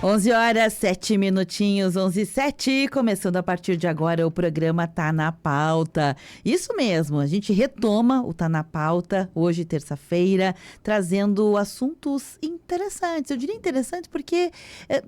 11 horas, 7 minutinhos, 11 e 7, começando a partir de agora o programa Tá na Pauta. Isso mesmo, a gente retoma o Tá na Pauta, hoje terça-feira, trazendo assuntos interessantes. Eu diria interessantes porque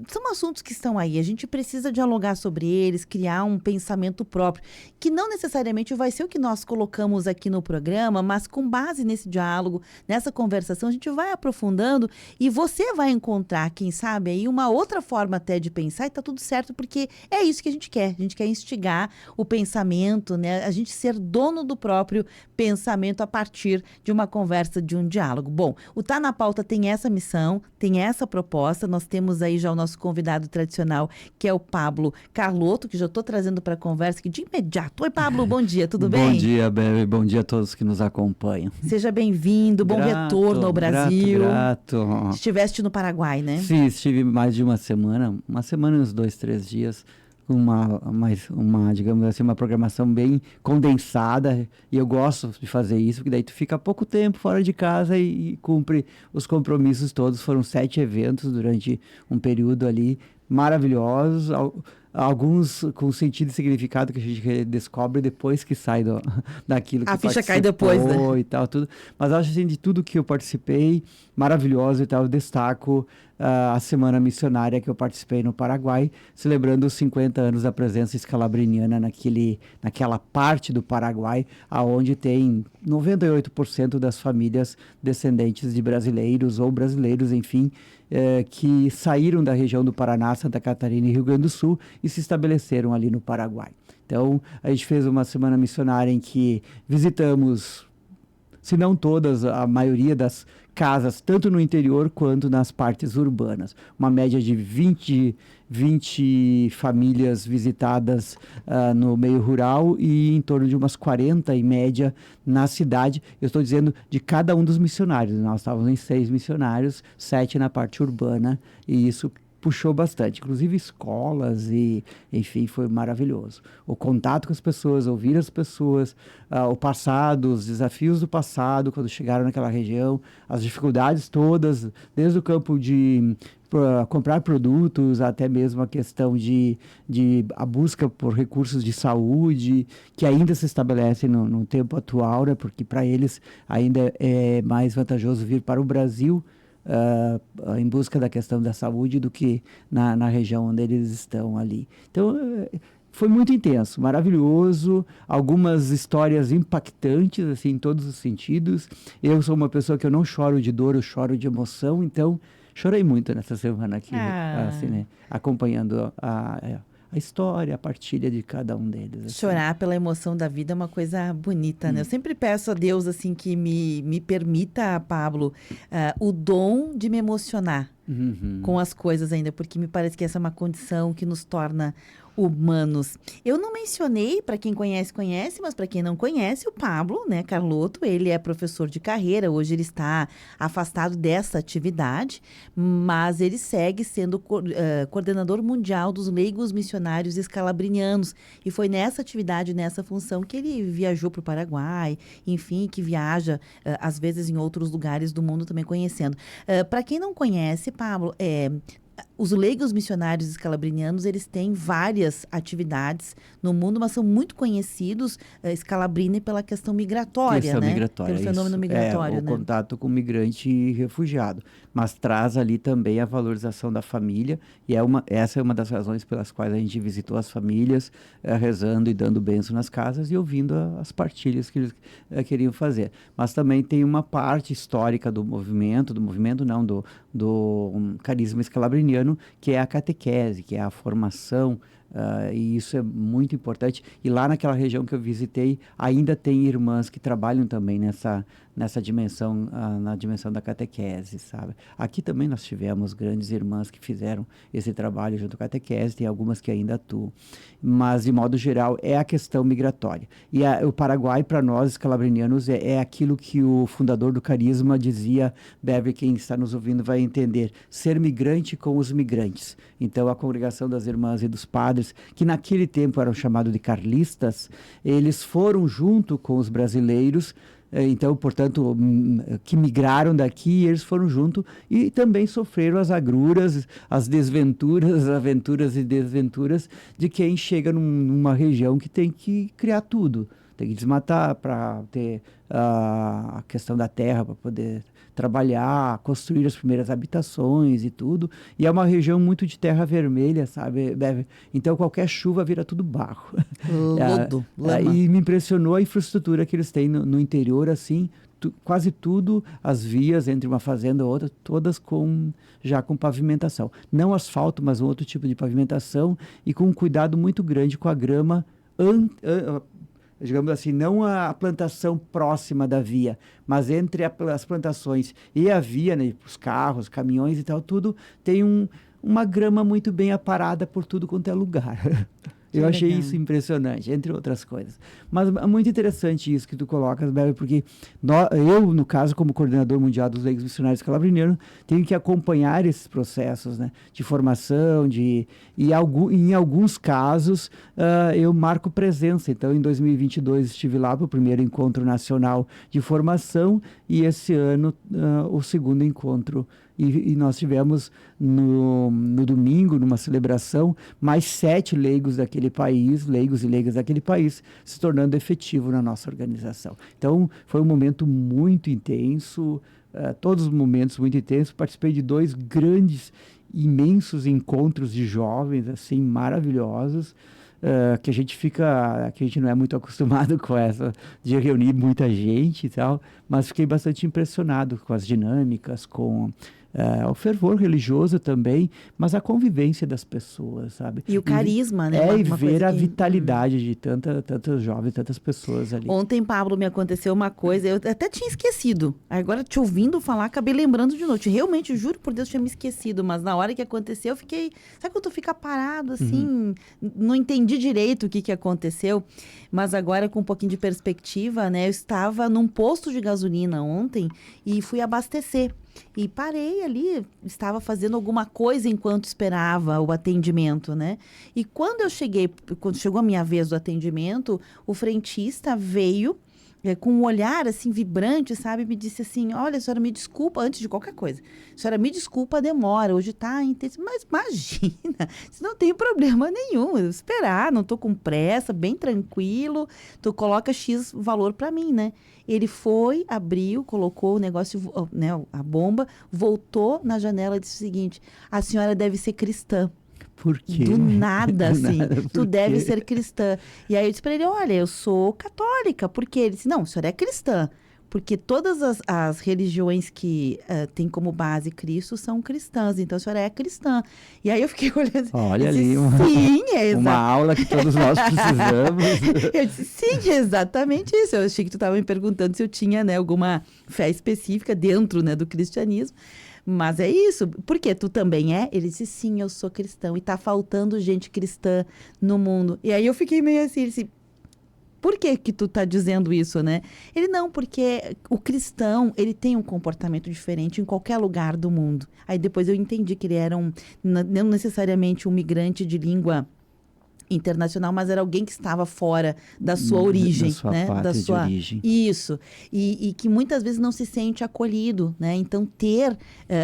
são assuntos que estão aí, a gente precisa dialogar sobre eles, criar um pensamento próprio, que não necessariamente vai ser o que nós colocamos aqui no programa, mas com base nesse diálogo, nessa conversação, a gente vai aprofundando e você vai encontrar, quem sabe, aí uma outra forma até de pensar, e tá tudo certo, porque é isso que a gente quer instigar o pensamento, né? A gente ser dono do próprio pensamento a partir de uma conversa, de um diálogo. Bom, o Tá na Pauta tem essa missão, tem essa proposta, nós temos aí já o nosso convidado tradicional, que é o Pablo Carlotto, que já estou trazendo para a conversa aqui de imediato. Oi, Pablo, bom dia, tudo bem? Bom dia, Bebe, bom dia a todos que nos acompanham. Seja bem-vindo, bom retorno ao Brasil. Grato. Estiveste no Paraguai, né? Sim, estive mais de uma semana e uns 2, 3 dias, com digamos assim, uma programação bem condensada, e eu gosto de fazer isso, porque daí tu fica pouco tempo fora de casa e cumpre os compromissos todos. Foram 7 eventos durante um período ali maravilhosos, alguns com sentido e significado que a gente descobre depois que sai daquilo que a ficha cai depois, né? E tal, tudo. Mas acho assim, de tudo que eu participei, maravilhoso e tal, eu destaco a Semana Missionária que eu participei no Paraguai, celebrando os 50 anos da presença escalabriniana naquela parte do Paraguai, aonde tem 98% das famílias descendentes de brasileiros ou brasileiros, enfim, que saíram da região do Paraná, Santa Catarina e Rio Grande do Sul e se estabeleceram ali no Paraguai. Então, a gente fez uma semana missionária em que visitamos, se não todas, a maioria das casas, tanto no interior quanto nas partes urbanas. Uma média de 20 famílias visitadas no meio rural e em torno de umas 40, em média, na cidade. Eu estou dizendo de cada um dos missionários. Nós estávamos em 6 missionários, 7 na parte urbana, e isso puxou bastante, inclusive escolas e, enfim, foi maravilhoso. O contato com as pessoas, ouvir as pessoas, o passado, os desafios do passado, quando chegaram naquela região, as dificuldades todas, desde o campo de comprar produtos, até mesmo a questão de a busca por recursos de saúde, que ainda se estabelecem no tempo atual, né, porque para eles ainda é mais vantajoso vir para o Brasil, em busca da questão da saúde do que na região onde eles estão ali. Então, foi muito intenso, maravilhoso, algumas histórias impactantes, assim, em todos os sentidos. Eu sou uma pessoa que eu não choro de dor, eu choro de emoção, então chorei muito nessa semana aqui, assim, né, acompanhando a história, a partilha de cada um deles. Assim. Chorar pela emoção da vida é uma coisa bonita, né? Eu sempre peço a Deus, assim, que me permita, Pablo, o dom de me emocionar com as coisas ainda, porque me parece que essa é uma condição que nos torna humanos. Eu não mencionei, para quem conhece, mas para quem não conhece, o Pablo, né, Carlotto, ele é professor de carreira, hoje ele está afastado dessa atividade, mas ele segue sendo coordenador mundial dos leigos missionários escalabrinianos, e foi nessa atividade, nessa função, que ele viajou para o Paraguai, enfim, que viaja, às vezes, em outros lugares do mundo também conhecendo. Para quem não conhece, Pablo, os leigos missionários escalabrinianos, eles têm várias atividades no mundo, mas são muito conhecidos, Scalabrini, pela questão migratória, né? Migratória, pelo fenômeno migratório, o contato com migrante e refugiado. Mas traz ali também a valorização da família, e essa é uma das razões pelas quais a gente visitou as famílias, rezando e dando bênção nas casas e ouvindo as partilhas que eles queriam fazer. Mas também tem uma parte histórica do movimento não, do carisma escalabriniano, que é a catequese, que é a formação, e isso é muito importante. E lá naquela região que eu visitei, ainda tem irmãs que trabalham também nessa dimensão, na dimensão da catequese, sabe? Aqui também nós tivemos grandes irmãs que fizeram esse trabalho junto com a catequese, tem algumas que ainda atuam. Mas, de modo geral, é a questão migratória. E o Paraguai, para nós, escalabrinianos, é aquilo que o fundador do Carisma dizia, Beverly, quem está nos ouvindo vai entender, ser migrante com os migrantes. Então, a congregação das irmãs e dos padres, que naquele tempo eram chamados de carlistas, eles foram junto com os brasileiros então, portanto, que migraram daqui, eles foram junto e também sofreram as agruras, as desventuras, aventuras e desventuras de quem chega numa região que tem que criar tudo. Tem que desmatar para ter a questão da terra, para poder trabalhar, construir as primeiras habitações e tudo. E é uma região muito de terra vermelha, sabe, Beve? Então, qualquer chuva vira tudo barro. Lodo, lama. E me impressionou a infraestrutura que eles têm no interior, assim, quase tudo, as vias entre uma fazenda e outra, todas já com pavimentação. Não asfalto, mas um outro tipo de pavimentação e com um cuidado muito grande com a grama, digamos assim, não a plantação próxima da via, mas entre as plantações e a via, né, os carros, caminhões e tal, tudo tem uma grama muito bem aparada por tudo quanto é lugar. Eu achei isso impressionante, entre outras coisas. Mas é muito interessante isso que tu colocas, Bebe, porque eu, no caso, como coordenador mundial dos leigos missionários calabrineiros, tenho que acompanhar esses processos, né, de formação, e em alguns casos eu marco presença. Então, em 2022 estive lá para o primeiro encontro nacional de formação e esse ano o segundo encontro. E nós tivemos no domingo, numa celebração, mais 7 leigos daquele país, leigos e leigas daquele país, se tornando efetivo na nossa organização. Então, foi um momento muito intenso, todos os momentos muito intensos. Participei de 2 grandes, imensos encontros de jovens, assim, maravilhosos, que a gente não é muito acostumado com essa, de reunir muita gente e tal, mas fiquei bastante impressionado com as dinâmicas, com o fervor religioso também, mas a convivência das pessoas, sabe? E o carisma, né? E ver a vitalidade de tantos jovens, tantas pessoas ali. Ontem, Pablo, me aconteceu uma coisa, eu até tinha esquecido. Agora, te ouvindo falar, acabei lembrando de noite. Realmente, juro por Deus, tinha me esquecido, mas na hora que aconteceu, eu fiquei... Sabe quando tu fica parado, assim? Não entendi direito o que aconteceu, mas agora, com um pouquinho de perspectiva, né? Eu estava num posto de gasolina ontem e fui abastecer. E parei ali, estava fazendo alguma coisa enquanto esperava o atendimento, né? E quando chegou a minha vez do atendimento, o frentista veio com um olhar, assim, vibrante, sabe? Me disse assim, olha, senhora, me desculpa, antes de qualquer coisa. Senhora, me desculpa a demora, hoje tá intenso. Mas imagina, isso não tem problema nenhum, eu esperar, não tô com pressa, bem tranquilo, tu coloca X valor para mim, né? Ele foi, abriu, colocou o negócio, né, a bomba, voltou na janela e disse o seguinte, a senhora deve ser cristã. Por quê? Do nada, assim. Tu deve quê? ser cristã. E aí eu disse pra ele, olha, eu sou católica. Por quê? Ele disse, não, a senhora é cristã. Porque todas as religiões que têm como base Cristo são cristãs. Então, a senhora é cristã. E aí eu fiquei olhando... Olha disse, ali, sim, é exato. uma aula que todos nós precisamos. Eu disse, sim, é exatamente isso. Eu achei que tu estava me perguntando se eu tinha, né, alguma fé específica dentro, né, do cristianismo. Mas é isso. Por quê? Tu também é? Ele disse, sim, eu sou cristão. E tá faltando gente cristã no mundo. E aí eu fiquei meio assim, ele disse, por que tu tá dizendo isso, né? Ele, não, porque o cristão, ele tem um comportamento diferente em qualquer lugar do mundo. Aí depois eu entendi que ele era não necessariamente um migrante de língua internacional, mas era alguém que estava fora da sua origem, da sua né? pátria de origem. Isso. E que muitas vezes não se sente acolhido, né? Então, ter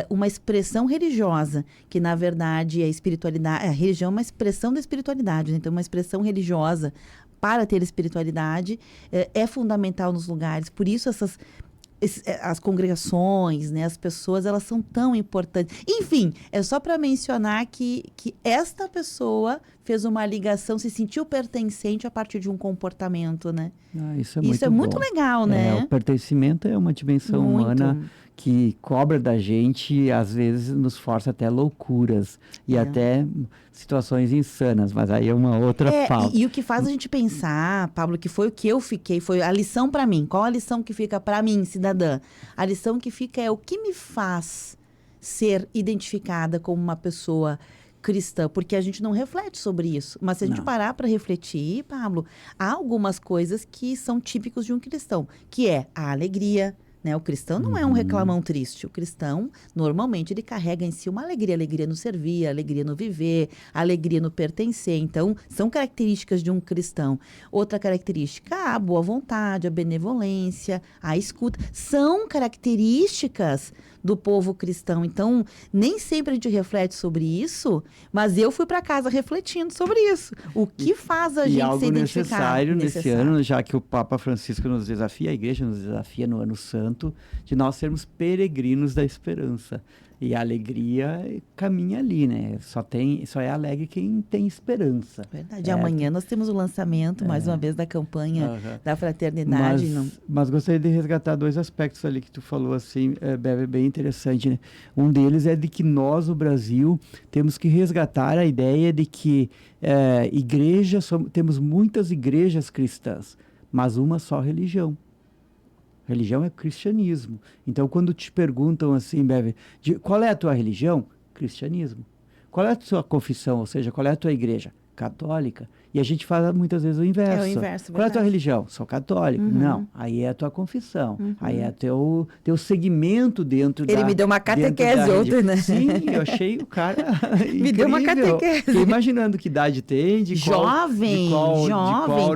uma expressão religiosa, que na verdade a espiritualidade, a religião é uma expressão da espiritualidade, né? Então, uma expressão religiosa para ter espiritualidade é fundamental nos lugares. Por isso, as congregações, né, as pessoas, elas são tão importantes. Enfim, é só para mencionar que esta pessoa fez uma ligação, se sentiu pertencente a partir de um comportamento, né? Isso é muito muito legal, né? O pertencimento é uma dimensão humana que cobra da gente, às vezes nos força até loucuras e até situações insanas, mas aí é uma outra pauta. E o que faz a gente pensar, Pablo, que foi o que eu fiquei, foi a lição para mim. Qual a lição que fica para mim, cidadã? A lição que fica é o que me faz ser identificada como uma pessoa cristã, porque a gente não reflete sobre isso. Mas se a gente parar para refletir, Pablo, há algumas coisas que são típicos de um cristão, que é a alegria, né? O cristão não é um reclamão triste. O cristão, normalmente, ele carrega em si uma alegria. Alegria no servir, alegria no viver, alegria no pertencer. Então, são características de um cristão. Outra característica, a boa vontade, a benevolência, a escuta. São características do povo cristão. Então, nem sempre a gente reflete sobre isso, mas eu fui para casa refletindo sobre isso. O que faz a gente algo se identificar? necessário nesse ano, já que o Papa Francisco nos desafia, a Igreja nos desafia no Ano Santo, de nós sermos peregrinos da esperança. E a alegria caminha ali, né? Só é alegre quem tem esperança. Verdade. Amanhã nós temos o lançamento, mais uma vez, da campanha da fraternidade. Mas gostaria de resgatar 2 aspectos ali que tu falou, assim, bem interessante, né? Um deles é de que nós, o Brasil, temos que resgatar a ideia de que temos muitas igrejas cristãs, mas uma só religião. Religião é cristianismo. Então, quando te perguntam assim, Bebe, qual é a tua religião? Cristianismo. Qual é a tua confissão? Ou seja, qual é a tua igreja? Católica. E a gente fala muitas vezes o inverso. É o inverso, qual é a tua religião? Sou católico. Não, aí é a tua confissão. Aí é teu segmento dentro Ele me deu uma catequese ontem, né? Sim, eu achei o cara me deu uma catequese. Fiquei imaginando que idade tem, de qual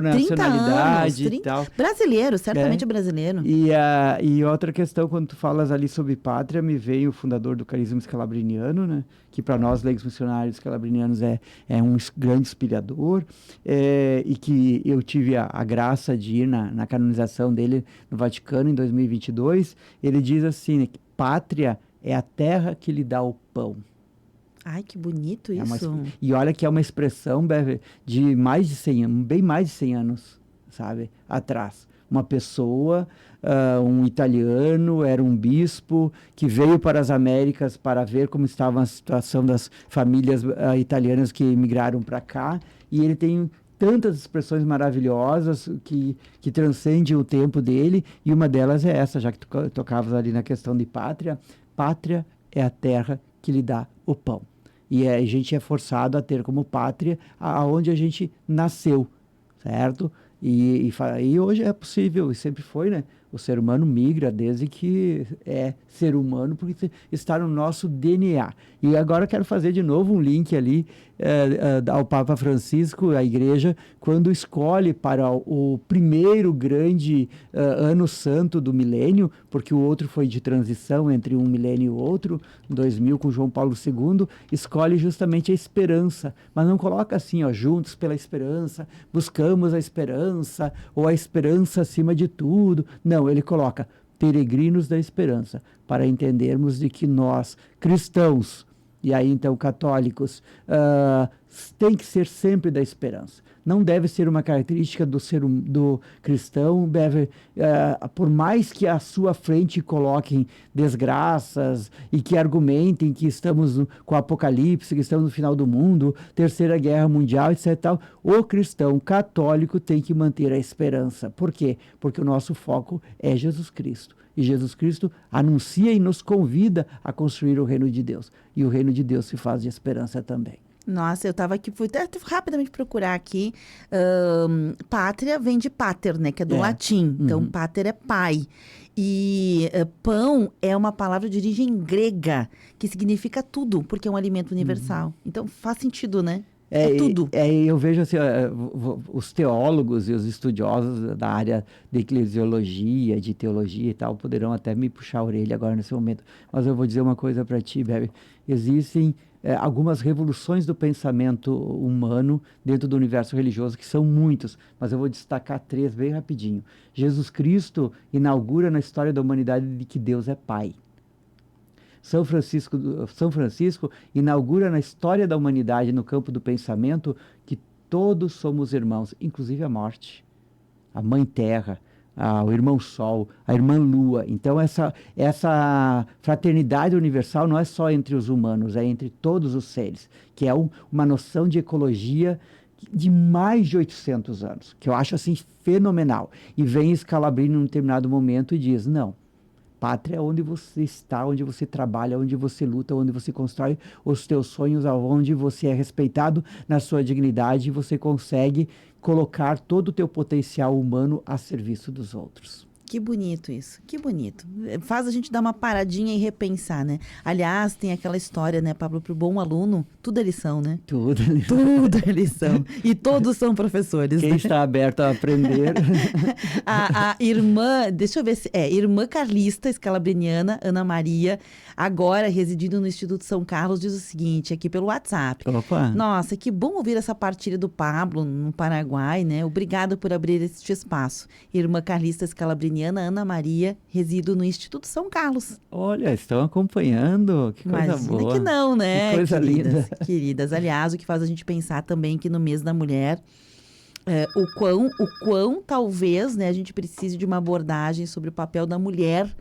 nacionalidade 30 e tal. Brasileiro, certamente brasileiro. E outra questão, quando tu falas ali sobre pátria, me veio o fundador do carisma escalabriniano, né? Que para nós, leigos missionários escalabrinianos, é um grande inspirador, e que eu tive a graça de ir na canonização dele no Vaticano em 2022. Ele diz assim, né, que pátria é a terra que lhe dá o pão. Ai, que bonito isso. E olha que é uma expressão, Beve, de mais de 100 anos, bem mais de 100 anos, sabe, atrás. Uma pessoa, um italiano, era um bispo que veio para as Américas para ver como estava a situação das famílias italianas que emigraram para cá, e ele tem tantas expressões maravilhosas que transcendem o tempo dele, e uma delas é essa, já que tu tocavas ali na questão de pátria. Pátria é a terra que lhe dá o pão. E a gente é forçado a ter como pátria aonde a gente nasceu, certo? E hoje é possível, e sempre foi, né? O ser humano migra desde que é ser humano, porque está no nosso DNA. E agora eu quero fazer de novo um link ali ao Papa Francisco, a Igreja, quando escolhe para o primeiro grande ano santo do milênio, porque o outro foi de transição entre um milênio e o outro, 2000 com João Paulo II, escolhe justamente a esperança, mas não coloca assim, juntos pela esperança, buscamos a esperança, ou a esperança acima de tudo. Não, ele coloca peregrinos da esperança, para entendermos de que nós, cristãos, e aí então católicos, tem que ser sempre da esperança. Não deve ser uma característica do cristão, por mais que à sua frente coloquem desgraças e que argumentem que estamos com o apocalipse, que estamos no final do mundo, terceira guerra mundial, etc. Tal, o cristão católico tem que manter a esperança. Por quê? Porque o nosso foco é Jesus Cristo. E Jesus Cristo anuncia e nos convida a construir o reino de Deus. E o reino de Deus se faz de esperança também. Nossa, eu estava aqui, fui até rapidamente procurar aqui. Pátria vem de pater, né? Que é do latim. Então, pater é pai. E pão é uma palavra de origem grega, que significa tudo, porque é um alimento universal. Então, faz sentido, né? É tudo. Eu vejo assim, os teólogos e os estudiosos da área de eclesiologia, de teologia e tal, poderão até me puxar a orelha agora nesse momento. Mas eu vou dizer uma coisa para ti, Bebe. Existem algumas revoluções do pensamento humano dentro do universo religioso, que são muitos, mas eu vou destacar 3 bem rapidinho. Jesus Cristo inaugura na história da humanidade de que Deus é Pai. São Francisco inaugura na história da humanidade, no campo do pensamento, que todos somos irmãos, inclusive a morte, a Mãe Terra, o Irmão Sol, a Irmã Lua. Então, essa fraternidade universal não é só entre os humanos, é entre todos os seres, que é uma noção de ecologia de mais de 800 anos, que eu acho assim fenomenal. E vem Scalabrini num determinado momento e diz, não, pátria é onde você está, onde você trabalha, onde você luta, onde você constrói os teus sonhos, onde você é respeitado na sua dignidade e você consegue colocar todo o teu potencial humano a serviço dos outros. Que bonito isso, que bonito. Faz a gente dar uma paradinha e repensar, né? Aliás, tem aquela história, né, Pablo, pro bom aluno, tudo é lição, né? Tudo. Tudo é lição. E todos são professores, Quem né? está aberto a aprender. A irmã, deixa eu ver se irmã carlista, escalabriniana, Ana Maria, agora residindo no Instituto São Carlos, diz o seguinte, aqui pelo WhatsApp. Opa. Nossa, que bom ouvir essa partilha do Pablo no Paraguai, né? Obrigada por abrir este espaço. Irmã carlista escalabriniana, Ana Maria, resido no Instituto São Carlos. Olha, estão acompanhando, que coisa Imagina boa. que não, né? Que coisa queridas, linda. queridas. Aliás, o que faz a gente pensar também que no mês da mulher, o quão talvez, né, a gente precise de uma abordagem sobre o papel da mulher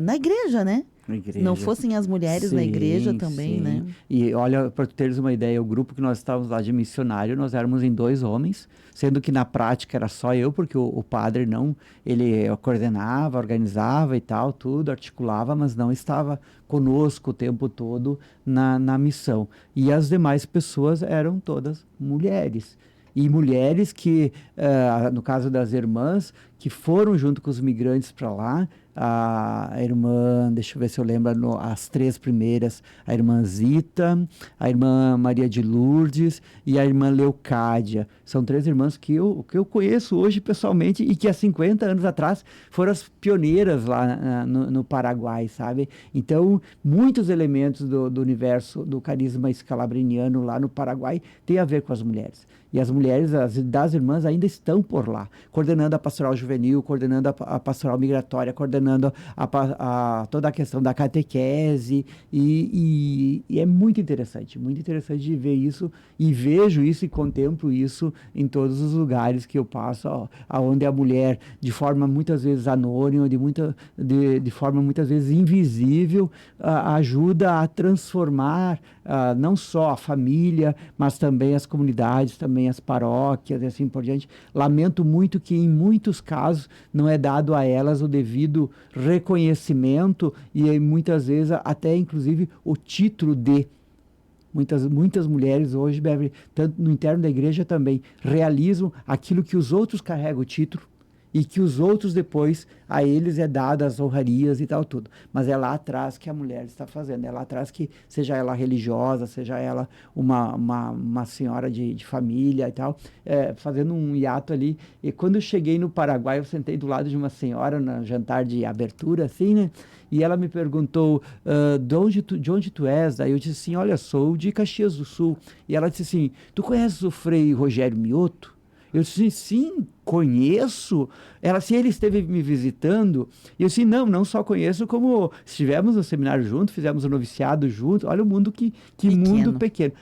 na igreja, né? Na igreja. Não fossem as mulheres na igreja também, sim. né? E olha, para tu teres uma ideia, o grupo que nós estávamos lá de missionário, nós éramos em 2 homens, sendo que na prática era só eu, porque o padre não, ele coordenava, organizava e tal, tudo, articulava, mas não estava conosco o tempo todo na missão. E as demais pessoas eram todas mulheres. E mulheres que, no caso das irmãs, que foram junto com os migrantes para lá, a irmã, deixa eu ver se eu lembro, as 3 primeiras, a irmã Zita, a irmã Maria de Lourdes e a irmã Leocádia. São 3 irmãs que eu conheço hoje pessoalmente e que há 50 anos atrás foram as pioneiras lá no Paraguai, sabe? Então, muitos elementos do universo do carisma escalabriniano lá no Paraguai têm a ver com as mulheres. E as mulheres das irmãs ainda estão por lá, coordenando a pastoral juvenil, coordenando a pastoral migratória, coordenando toda a questão da catequese. E é muito interessante de ver isso. E vejo isso e contemplo isso em todos os lugares que eu passo, onde a mulher, de forma muitas vezes anônima, de forma muitas vezes invisível, ajuda a transformar não só a família, mas também as comunidades, também as paróquias e assim por diante. Lamento muito que em muitos casos não é dado a elas o devido reconhecimento e muitas vezes até inclusive o título de. Muitas mulheres hoje, tanto no interno da igreja também, realizam aquilo que os outros carregam o título e que os outros depois, a eles é dado as honrarias e tal tudo. Mas é lá atrás que a mulher está fazendo, é lá atrás que, seja ela religiosa, seja ela uma senhora de família e tal, fazendo um hiato ali. E quando eu cheguei no Paraguai, eu sentei do lado de uma senhora no jantar de abertura, assim, né? E ela me perguntou, de onde tu és? Aí eu disse assim, olha, sou de Caxias do Sul. E ela disse assim, tu conheces o Frei Rogério Mioto? Eu disse, sim, conheço. Ela, sim, ele esteve me visitando. E eu disse, não só conheço, como estivemos no seminário junto, fizemos o noviciado junto. Olha o mundo, que mundo pequeno.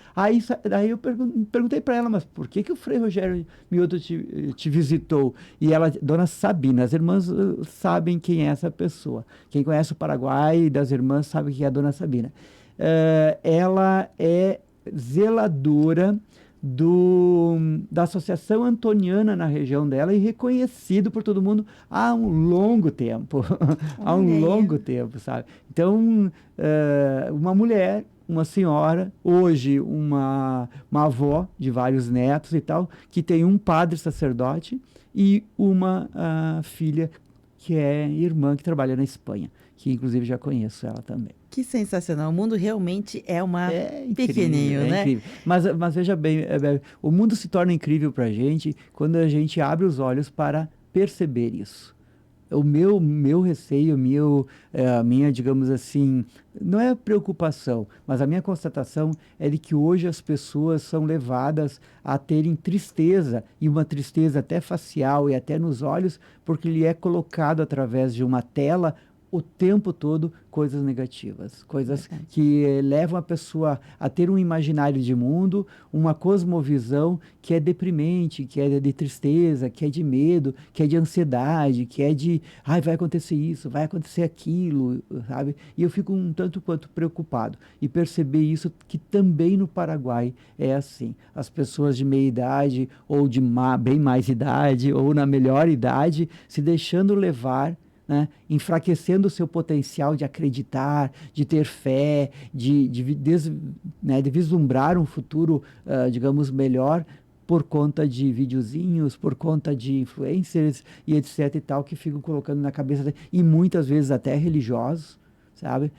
Daí eu perguntei para ela, mas por que o Frei Rogério Mioto te visitou? E ela, Dona Sabina, as irmãs sabem quem é essa pessoa. Quem conhece o Paraguai das irmãs sabe quem é a Dona Sabina. Ela é zeladora da Associação Antoniana na região dela e reconhecido por todo mundo há um longo tempo. Há um longo tempo, sabe? Então, uma mulher, uma senhora, hoje uma avó de vários netos e tal, que tem um padre sacerdote e uma filha que é irmã que trabalha na Espanha, que inclusive já conheço ela também. Que sensacional. O mundo realmente é incrível, pequenininho, né? Incrível. Mas veja bem, o mundo se torna incrível para a gente quando a gente abre os olhos para perceber isso. O meu receio, a minha, digamos assim, não é preocupação, mas a minha constatação é de que hoje as pessoas são levadas a terem tristeza, e uma tristeza até facial e até nos olhos, porque lhe é colocado através de uma tela o tempo todo coisas negativas, coisas que levam a pessoa a ter um imaginário de mundo, uma cosmovisão que é deprimente, que é de tristeza, que é de medo, que é de ansiedade, que é de, vai acontecer isso, vai acontecer aquilo, sabe? E eu fico um tanto quanto preocupado e perceber isso, que também no Paraguai é assim. As pessoas de meia idade ou de bem mais idade ou na melhor idade se deixando levar, né, enfraquecendo o seu potencial de acreditar, de ter fé, de vislumbrar um futuro, digamos, melhor, por conta de videozinhos, por conta de influencers e etc e tal, que ficam colocando na cabeça, e muitas vezes até religiosos, sabe?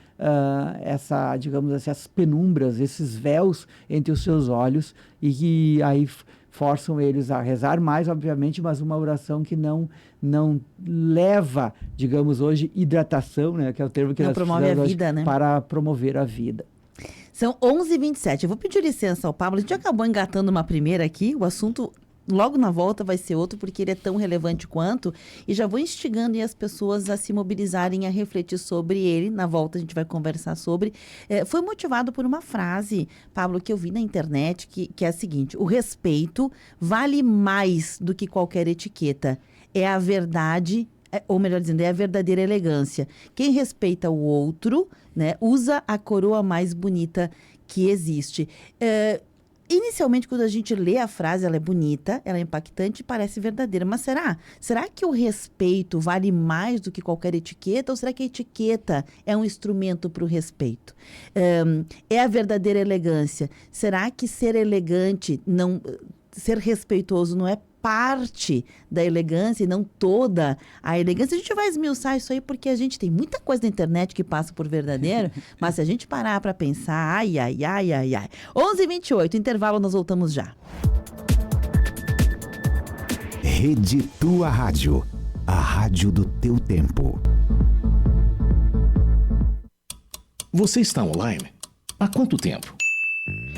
Digamos assim, essas penumbras, esses véus entre os seus olhos, e que aí forçam eles a rezar mais, obviamente, mas uma oração que não leva, digamos hoje, hidratação, né? Que é o termo que não nós promove a vida, né? Para promover a vida. São 11h27. Eu vou pedir licença ao Pablo. A gente acabou engatando uma primeira aqui. O assunto, logo na volta, vai ser outro, porque ele é tão relevante quanto. E já vou instigando as pessoas a se mobilizarem, a refletir sobre ele. Na volta a gente vai conversar sobre. Foi motivado por uma frase, Pablo, que eu vi na internet, que é a seguinte: o respeito vale mais do que qualquer etiqueta. É a verdade, ou melhor dizendo, é a verdadeira elegância. Quem respeita o outro, né, usa a coroa mais bonita que existe. Inicialmente, quando a gente lê a frase, ela é bonita, ela é impactante e parece verdadeira. Mas será que o respeito vale mais do que qualquer etiqueta? Ou será que a etiqueta é um instrumento para o respeito? É a verdadeira elegância. Será que ser elegante, ser respeitoso não é parte da elegância e não toda a elegância? A gente vai esmiuçar isso aí porque a gente tem muita coisa na internet que passa por verdadeiro, mas se a gente parar para pensar, ai. 11h28, intervalo, nós voltamos já. Rede Tua Rádio, a rádio do teu tempo. Você está online? Há quanto tempo?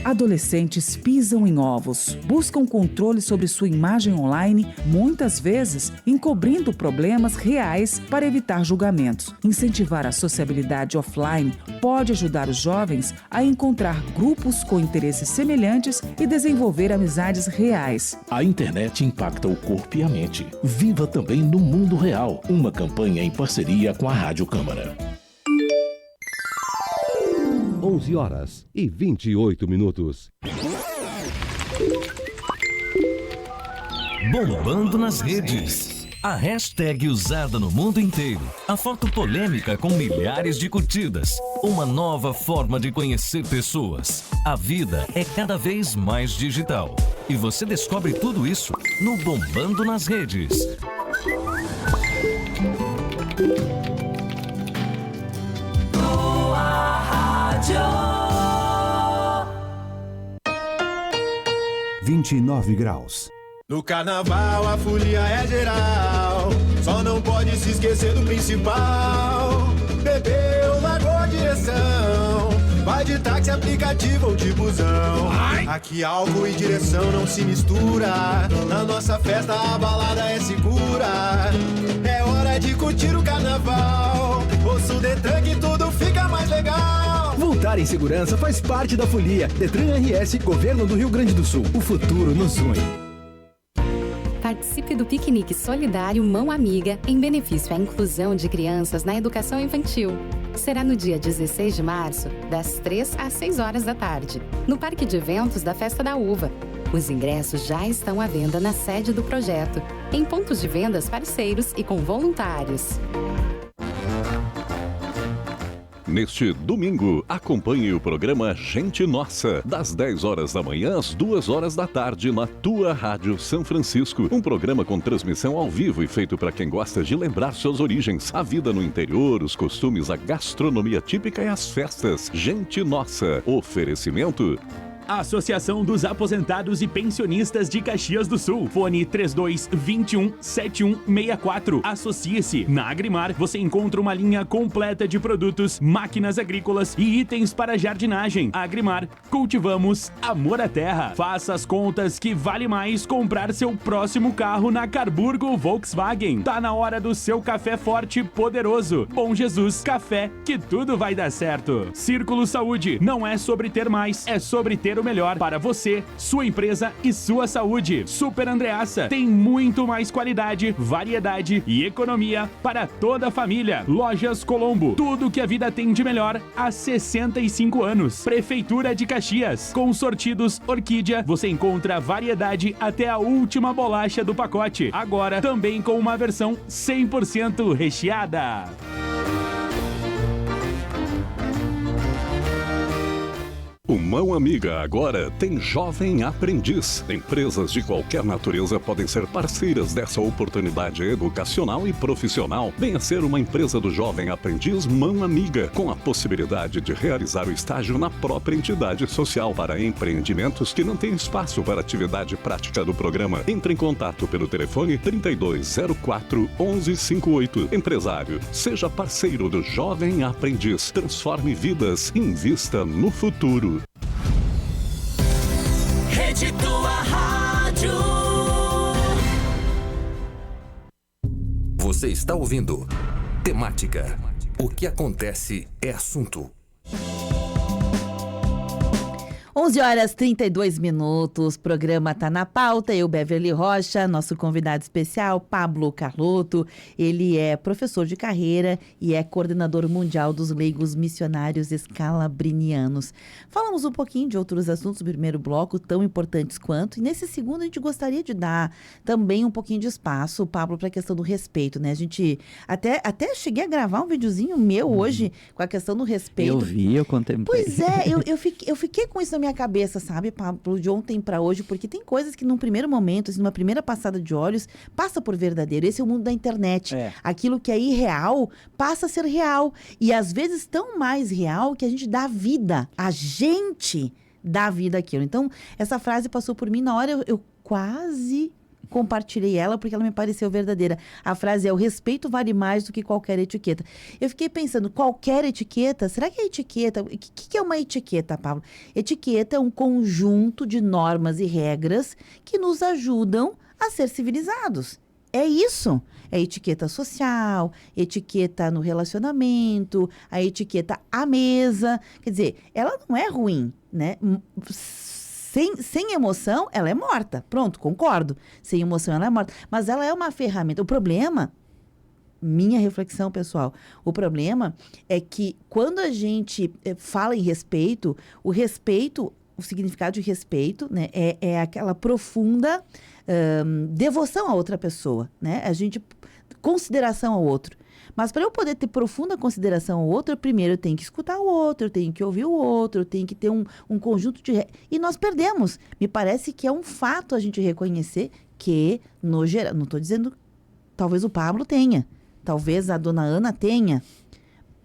Adolescentes pisam em ovos, buscam controle sobre sua imagem online, muitas vezes encobrindo problemas reais para evitar julgamentos. Incentivar a sociabilidade offline pode ajudar os jovens a encontrar grupos com interesses semelhantes e desenvolver amizades reais. A internet impacta o corpo e a mente. Viva também no mundo real. Uma campanha em parceria com a Rádio Câmara. 11h28. Bombando nas redes. A hashtag usada no mundo inteiro. A foto polêmica com milhares de curtidas. Uma nova forma de conhecer pessoas. A vida é cada vez mais digital. E você descobre tudo isso no Bombando nas Redes. Tua Rádio. 29 graus. No carnaval a folia é geral, só não pode se esquecer do principal. Bebeu, largou a direção, vai de táxi, aplicativo ou de busão. Aqui álcool e direção não se mistura, na nossa festa a balada é segura. É hora de curtir o carnaval, ouça o Detran que tudo fica mais legal. Voltar em segurança faz parte da folia. Detran RS, Governo do Rio Grande do Sul. O futuro nos une. Participe do piquenique solidário Mão Amiga em benefício à inclusão de crianças na educação infantil. Será no dia 16 de março, das 3 às 6 horas da tarde, no Parque de Eventos da Festa da Uva. Os ingressos já estão à venda na sede do projeto, em pontos de vendas parceiros e com voluntários. Neste domingo, acompanhe o programa Gente Nossa, das 10 horas da manhã às 2 horas da tarde, na Tua Rádio São Francisco. Um programa com transmissão ao vivo e feito para quem gosta de lembrar suas origens, a vida no interior, os costumes, a gastronomia típica e as festas. Gente Nossa. Oferecimento: Associação dos Aposentados e Pensionistas de Caxias do Sul. Fone 3221-7164. Associe-se. Na Agrimar, você encontra uma linha completa de produtos, máquinas agrícolas e itens para jardinagem. Agrimar, cultivamos amor à terra. Faça as contas que vale mais comprar seu próximo carro na Carburgo Volkswagen. Tá na hora do seu café forte e poderoso. Bom Jesus, café que tudo vai dar certo. Círculo Saúde, não é sobre ter mais, é sobre ter o melhor para você, sua empresa e sua saúde. Super Andreassa tem muito mais qualidade, variedade e economia para toda a família. Lojas Colombo, tudo que a vida tem de melhor há 65 anos. Prefeitura de Caxias, com sortidos Orquídea, você encontra variedade até a última bolacha do pacote. Agora também com uma versão 100% recheada. O Mão Amiga agora tem Jovem Aprendiz. Empresas de qualquer natureza podem ser parceiras dessa oportunidade educacional e profissional. Venha ser uma empresa do Jovem Aprendiz Mão Amiga, com a possibilidade de realizar o estágio na própria entidade social para empreendimentos que não têm espaço para atividade prática do programa. Entre em contato pelo telefone 3204 1158. Empresário, seja parceiro do Jovem Aprendiz. Transforme vidas, invista no futuro. Rede Tua Rádio. Você está ouvindo Temática. O que acontece é assunto. 11h32, programa Tá na Pauta, eu, Beverly Rocha, nosso convidado especial, Pablo Carlotto, ele é professor de carreira e é coordenador mundial dos leigos missionários escalabrinianos. Falamos um pouquinho de outros assuntos no primeiro bloco, tão importantes quanto, e nesse segundo a gente gostaria de dar também um pouquinho de espaço, Pablo, para a questão do respeito, né? A gente até cheguei a gravar um videozinho meu hoje com a questão do respeito. Eu vi, eu contemplei. Pois é, eu fiquei com isso na minha cabeça, sabe, Pablo, de ontem para hoje, porque tem coisas que num primeiro momento, assim, numa primeira passada de olhos, passa por verdadeiro. Esse é o mundo da internet. Aquilo que é irreal passa a ser real. E às vezes tão mais real que a gente dá vida. A gente dá vida àquilo. Então, essa frase passou por mim na hora, eu quase compartilhei ela porque ela me pareceu verdadeira. A frase é: o respeito vale mais do que qualquer etiqueta. Eu fiquei pensando, qualquer etiqueta? Será que é etiqueta? O que é uma etiqueta, Pablo? Etiqueta é um conjunto de normas e regras que nos ajudam a ser civilizados. É isso. É etiqueta social, etiqueta no relacionamento, a etiqueta à mesa. Quer dizer, ela não é ruim, né? Sem emoção, ela é morta. Pronto, concordo. Sem emoção, ela é morta. Mas ela é uma ferramenta. O problema, minha reflexão pessoal, o problema é que quando a gente fala em respeito, o significado de respeito, né, é aquela profunda devoção a outra pessoa, né? Consideração ao outro. Mas para eu poder ter profunda consideração ao outro, primeiro eu tenho que escutar o outro, eu tenho que ouvir o outro, eu tenho que ter um conjunto de... E nós perdemos. Me parece que é um fato a gente reconhecer que, no geral... Não estou dizendo... Talvez o Pablo tenha. Talvez a dona Ana tenha.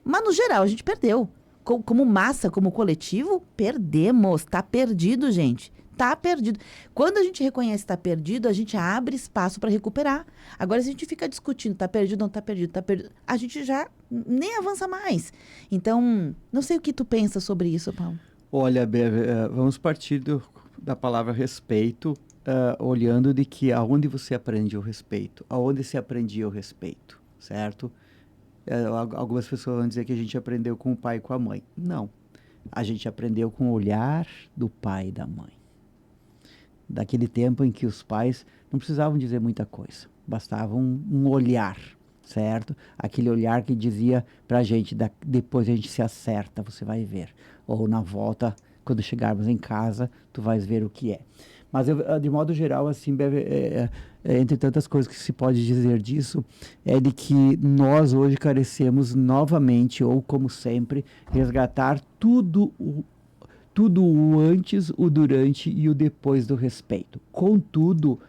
Mas, no geral, a gente perdeu. Como massa, como coletivo, perdemos. Está perdido, gente. Está perdido. Quando a gente reconhece que está perdido, a gente abre espaço para recuperar. Agora, se a gente fica discutindo, está perdido, não está perdido, está perdido, a gente já nem avança mais. Então, não sei o que tu pensa sobre isso, Paulo. Olha, vamos partir da palavra respeito, olhando de que aonde você aprende o respeito, aonde se aprendia o respeito, certo? Algumas pessoas vão dizer que a gente aprendeu com o pai e com a mãe. Não. A gente aprendeu com o olhar do pai e da mãe. Daquele tempo em que os pais não precisavam dizer muita coisa, bastava um olhar, certo? Aquele olhar que dizia pra gente, depois a gente se acerta, você vai ver. Ou na volta, quando chegarmos em casa, tu vais ver o que é. Mas de modo geral, assim, entre tantas coisas que se pode dizer disso, é de que nós hoje carecemos novamente, ou como sempre, resgatar tudo o antes, o durante e o depois do respeito. Contudo,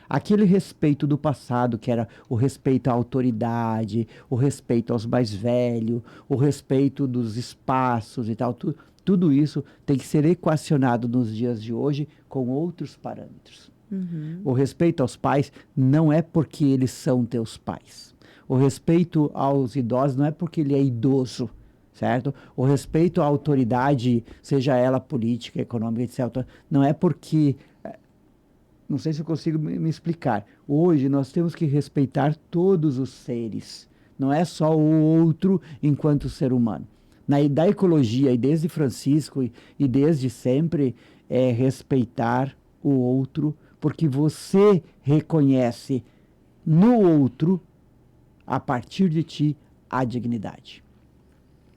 aquele respeito do passado, que era o respeito à autoridade, o respeito aos mais velhos, o respeito dos espaços e tal, tudo isso tem que ser equacionado nos dias de hoje com outros parâmetros. Uhum. O respeito aos pais não é porque eles são teus pais. O respeito aos idosos não é porque ele é idoso. Certo? O respeito à autoridade, seja ela política, econômica, etc., não é porque... Não sei se eu consigo me explicar. Hoje nós temos que respeitar todos os seres. Não é só o outro enquanto ser humano. Da ecologia, e desde Francisco e desde sempre, é respeitar o outro, porque você reconhece no outro, a partir de ti, a dignidade.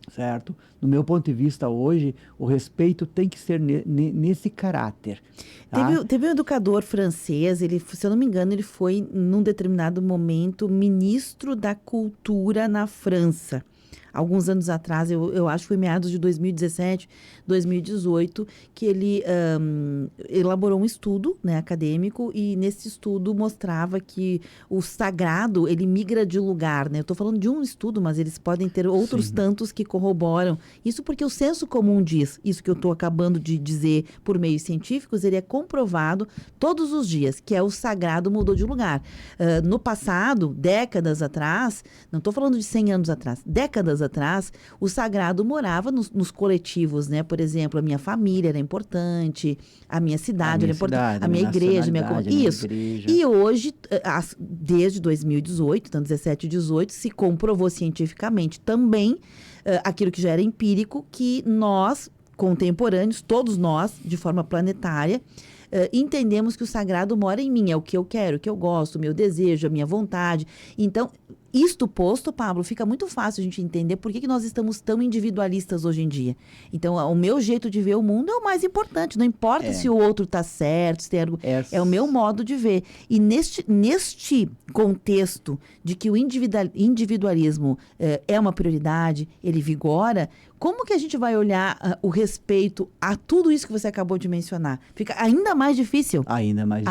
Certo? No meu ponto de vista hoje, o respeito tem que ser nesse caráter. Tá? Teve um educador francês, se eu não me engano, ele foi, num determinado momento, ministro da cultura na França. alguns anos atrás, eu acho que foi meados de 2017, 2018, que ele elaborou um estudo, né, acadêmico, e nesse estudo mostrava que o sagrado, ele migra de lugar, né? Eu estou falando de um estudo, mas eles podem ter outros tantos que corroboram. Isso porque o senso comum diz, isso que eu estou acabando de dizer por meios científicos, ele é comprovado todos os dias, que é o sagrado mudou de lugar. No passado, décadas atrás, não estou falando de 100 anos atrás, décadas atrás, o sagrado morava nos coletivos, né? Por exemplo, a minha família era importante, a minha cidade era importante, a minha igreja, isso. E hoje, desde 2018, então 17 e 18, se comprovou cientificamente também aquilo que já era empírico, que nós, contemporâneos, todos nós, de forma planetária, entendemos que o sagrado mora em mim, é o que eu quero, o que eu gosto, o meu desejo, a minha vontade. Então, isto posto, Pablo, fica muito fácil a gente entender por que nós estamos tão individualistas hoje em dia. Então, o meu jeito de ver o mundo é o mais importante. Não importa se o outro está certo, se tem é o meu modo de ver. E neste contexto de que o individualismo é uma prioridade, ele vigora, como que a gente vai olhar o respeito a tudo isso que você acabou de mencionar? Fica ainda mais difícil? Ainda mais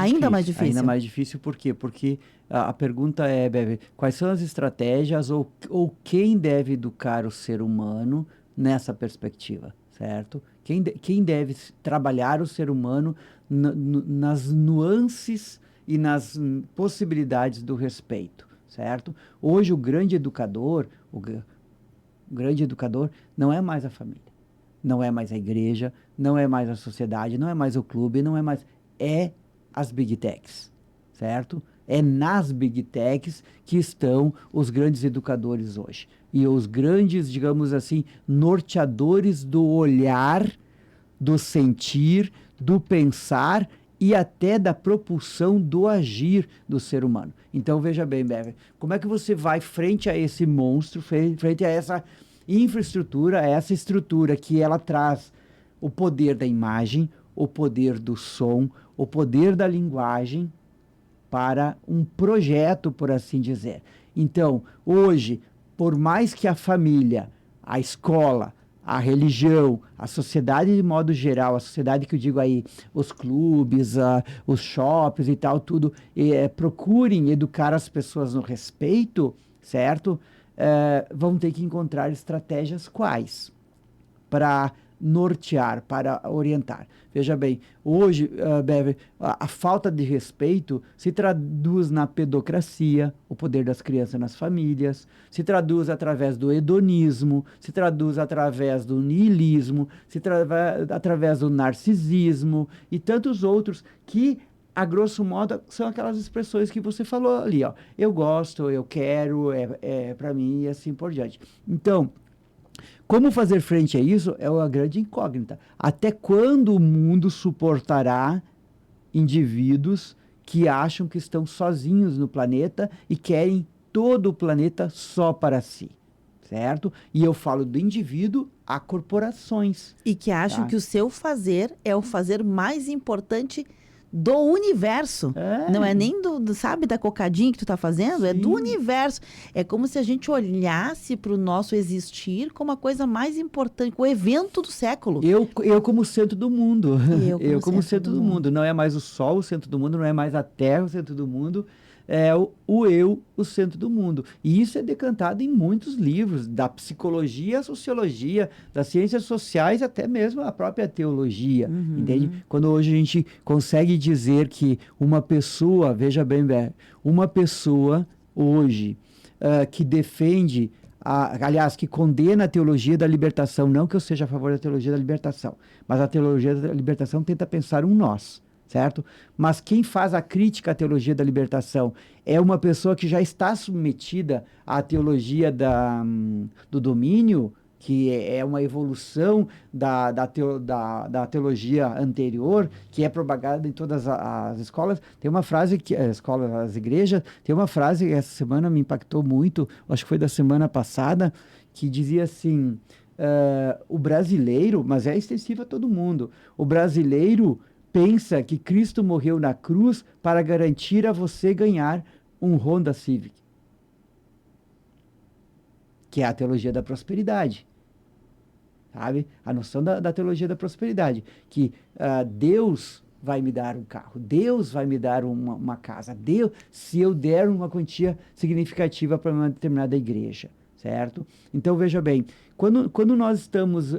difícil. Ainda mais difícil por quê? Porque a pergunta é, Bebe, quais são as estratégias ou quem deve educar o ser humano nessa perspectiva, certo? Quem deve trabalhar o ser humano nas nuances e nas possibilidades do respeito, certo? Hoje o grande educador não é mais a família, não é mais a igreja, não é mais a sociedade, não é mais o clube, não é mais... É as big techs, certo? É nas big techs que estão os grandes educadores hoje. E os grandes, digamos assim, norteadores do olhar, do sentir, do pensar e até da propulsão do agir do ser humano. Então, veja bem, Bever, como é que você vai frente a esse monstro, frente a essa infraestrutura, a essa estrutura que ela traz o poder da imagem, o poder do som, o poder da linguagem, para um projeto, por assim dizer. Então, hoje, por mais que a família, a escola, a religião, a sociedade de modo geral, a sociedade que eu digo aí, os clubes, os shoppings e tal, tudo, procurem educar as pessoas no respeito, certo? Vão ter que encontrar estratégias quais? Para nortear, para orientar. Veja bem, hoje, Bever, a falta de respeito se traduz na pedocracia, o poder das crianças nas famílias, se traduz através do hedonismo, se traduz através do niilismo, através do narcisismo e tantos outros que, a grosso modo, são aquelas expressões que você falou ali, ó. Eu gosto, eu quero, para mim e assim por diante. Então, como fazer frente a isso é uma grande incógnita. Até quando o mundo suportará indivíduos que acham que estão sozinhos no planeta e querem todo o planeta só para si, certo? E eu falo do indivíduo a corporações. E que acham que o seu fazer é o fazer mais importante do universo. Não é nem sabe, da cocadinha que tu tá fazendo, é do universo. É como se a gente olhasse para o nosso existir como a coisa mais importante, o evento do século. Eu como centro do mundo. Eu como centro do mundo. Não é mais o Sol o centro do mundo, não é mais a Terra o centro do mundo. É o centro do mundo. E isso é decantado em muitos livros, da psicologia à sociologia, das ciências sociais, até mesmo a própria teologia, entende? Quando hoje a gente consegue dizer que uma pessoa, veja bem, uma pessoa hoje que defende, aliás, que condena a teologia da libertação, não que eu seja a favor da teologia da libertação, mas a teologia da libertação tenta pensar um nós, certo? Mas quem faz a crítica à teologia da libertação é uma pessoa que já está submetida à teologia do domínio, que é uma evolução da teologia anterior, que é propagada em todas as escolas. Tem uma frase que as igrejas, tem uma frase que essa semana me impactou muito, acho que foi da semana passada, que dizia assim, o brasileiro, mas é extensivo a todo mundo, o brasileiro pensa que Cristo morreu na cruz para garantir a você ganhar um Honda Civic. que é a teologia da prosperidade. Sabe? A noção da teologia da prosperidade, que Deus vai me dar um carro, Deus vai me dar uma casa, Deus, se eu der uma quantia significativa para uma determinada igreja, certo? Então, veja bem, quando nós estamos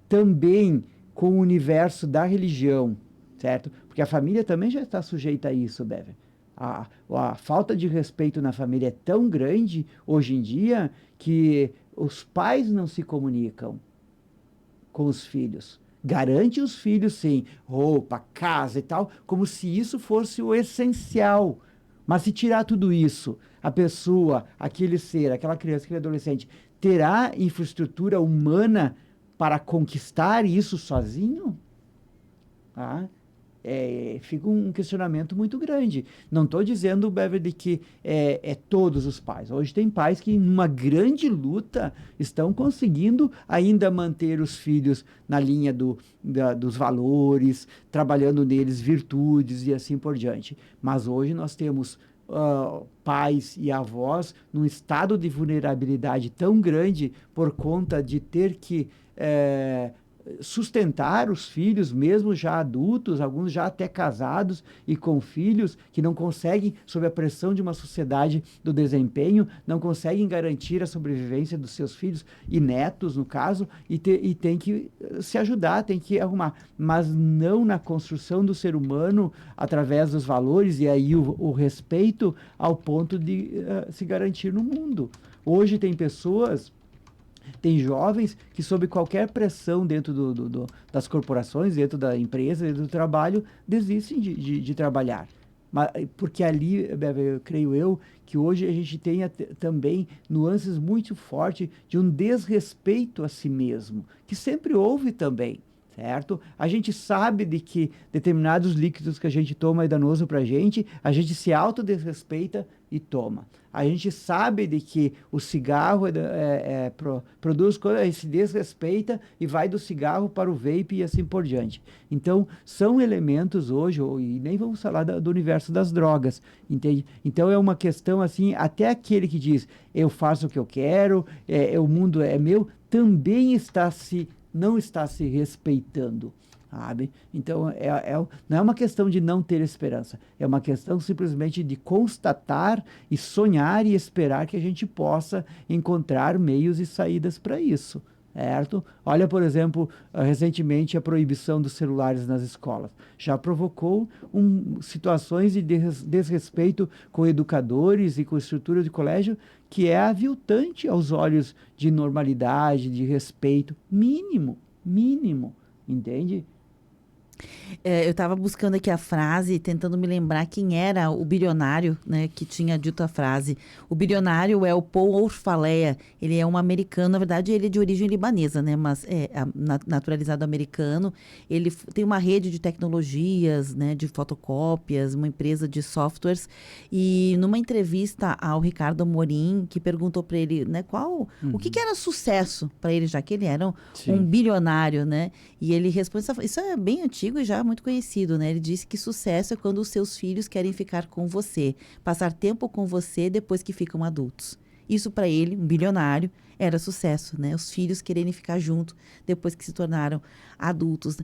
também com o universo da religião, certo? Porque a família também já está sujeita a isso, Bever. A falta de respeito na família é tão grande hoje em dia que os pais não se comunicam com os filhos. Garante os filhos, sim, roupa, casa e tal, como se isso fosse o essencial. Mas se tirar tudo isso, a pessoa, aquele ser, aquela criança, aquele adolescente, terá infraestrutura humana para conquistar isso sozinho? Fica um questionamento muito grande. Não estou dizendo, Beverly, que é todos os pais. Hoje tem pais que, numa grande luta, estão conseguindo ainda manter os filhos na linha dos valores, trabalhando neles virtudes e assim por diante. Mas hoje nós temos pais e avós num estado de vulnerabilidade tão grande por conta de ter que sustentar os filhos, mesmo já adultos, alguns já até casados e com filhos, que não conseguem, sob a pressão de uma sociedade do desempenho, não conseguem garantir a sobrevivência dos seus filhos e netos, no caso, e tem que se ajudar, tem que arrumar, mas não na construção do ser humano através dos valores e aí o respeito ao ponto de se garantir no mundo. Hoje tem pessoas... Tem jovens que, sob qualquer pressão dentro das corporações, dentro da empresa, dentro do trabalho, desistem de trabalhar. Mas, porque ali, creio eu, que hoje a gente tem também nuances muito fortes de um desrespeito a si mesmo, que sempre houve também, certo? A gente sabe de que determinados líquidos que a gente toma é danoso para a gente se autodesrespeita e toma. A gente sabe de que o cigarro produz coisa, se desrespeita e vai do cigarro para o vape e assim por diante. Então, são elementos hoje, e nem vamos falar do universo das drogas, entende? Então, é uma questão assim, até aquele que diz, eu faço o que eu quero, o mundo é meu, também não está se respeitando. Sabe? Então, não é uma questão de não ter esperança, é uma questão simplesmente de constatar e sonhar e esperar que a gente possa encontrar meios e saídas para isso, certo? Olha, por exemplo, recentemente a proibição dos celulares nas escolas. Já provocou situações de desrespeito com educadores e com estrutura de colégio que é aviltante aos olhos de normalidade, de respeito mínimo, entende? Eu estava buscando aqui a frase, tentando me lembrar quem era o bilionário, né, que tinha dito a frase. O bilionário é o Paul Orfalea. Ele é um americano, na verdade ele é de origem libanesa, né, mas é naturalizado americano. Ele tem uma rede de tecnologias, né, de fotocópias, uma empresa de softwares. E numa entrevista ao Ricardo Amorim, que perguntou para ele, né, o que era sucesso para ele, já que ele era um bilionário, né? E ele responde, isso é bem antigo e já muito conhecido, né? Ele disse que sucesso é quando os seus filhos querem ficar com você, passar tempo com você depois que ficam adultos. Isso para ele, um bilionário, era sucesso, né? Os filhos quererem ficar junto depois que se tornaram adultos.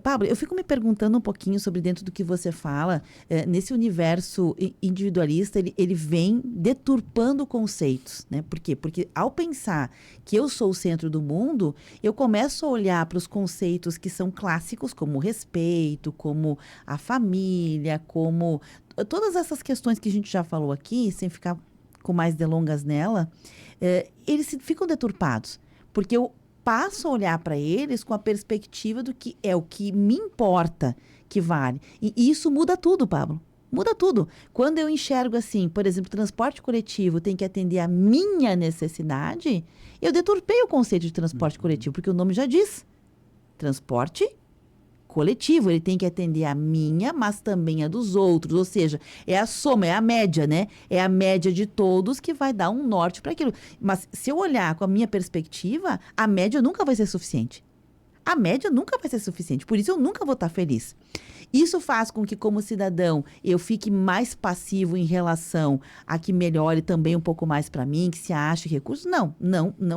Pablo, eu fico me perguntando um pouquinho sobre dentro do que você fala, nesse universo individualista, ele vem deturpando conceitos, né? Por quê? Porque ao pensar que eu sou o centro do mundo, eu começo a olhar para os conceitos que são clássicos, como o respeito, como a família, como todas essas questões que a gente já falou aqui, sem ficar com mais delongas nela, eles ficam deturpados, porque eu passo a olhar para eles com a perspectiva do que é o que me importa que vale. E isso muda tudo, Pablo. Muda tudo. Quando eu enxergo assim, por exemplo, transporte coletivo tem que atender a minha necessidade, eu deturpei o conceito de transporte coletivo, porque o nome já diz. Transporte coletivo, ele tem que atender a minha, mas também a dos outros, ou seja, é a soma, é a média, né? É a média de todos que vai dar um norte para aquilo. Mas se eu olhar com a minha perspectiva, a média nunca vai ser suficiente. A média nunca vai ser suficiente, por isso eu nunca vou estar feliz. Isso faz com que, como cidadão, eu fique mais passivo em relação a que melhore também um pouco mais para mim, que se ache recursos. Não,